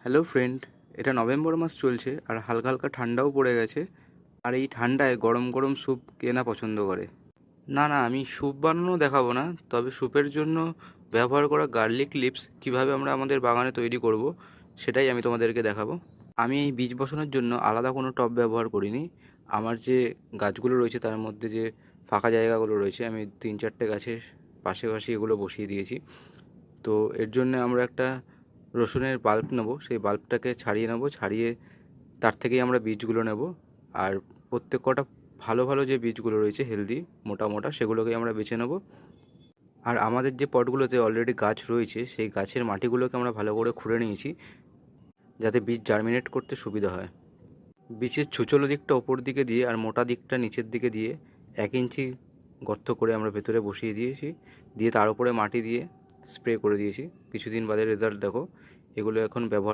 Hello friend, এটা November মাস চলছে আর হালকা হালকা ঠান্ডাও পড়ে গেছে। আর এই ঠান্ডায় গরম গরম স্যুপ কে না পছন্দ করে? না না, আমি স্যুপ বানানো দেখাবো না, তবে স্যুপের জন্য ব্যবহার করা গার্লিক লিভস কীভাবে আমরা আমাদের বাগানে তৈরি করব সেটাই আমি তোমাদেরকে দেখাবো। আমি এই বীজ বসানোর জন্য আলাদা কোনো টব ব্যবহার করিনি। আমার যে গাছগুলো রয়েছে তার মধ্যে যে ফাঁকা জায়গাগুলো রয়েছে আমি 3-4টে গাছের পাশাপাশি এগুলো বসিয়ে দিয়েছি। তো এর জন্য আমরা একটা রসুনের বাল্ব নেব, সেই বাল্বটাকে ছাড়িয়ে নেব, ছাড়িয়ে তার থেকেই আমরা বীজগুলো নেব। আর প্রত্যেক কটা ভালো ভালো যে বীজগুলো রয়েছে হেলদি মোটা মোটা সেগুলোকেই আমরা বেছে নেব। আর আমাদের যে পটগুলোতে অলরেডি গাছ রয়েছে সেই গাছের মাটিগুলোকে আমরা ভালো করে খুঁড়ে নিয়েছি, যাতে বীজ জার্মিনেট করতে সুবিধা হয়। বীজের ছুচলো দিকটা ওপর দিকে দিয়ে আর মোটা দিকটা নিচের দিকে দিয়ে 1 ইঞ্চি গর্ত করে আমরা ভেতরে বসিয়ে দিয়েছি, দিয়ে তার উপরে মাটি দিয়ে স্প্রে করে দিয়েছি। কিছুদিন বাদে রেজাল্ট দেখো। এগুলো এখন ব্যবহার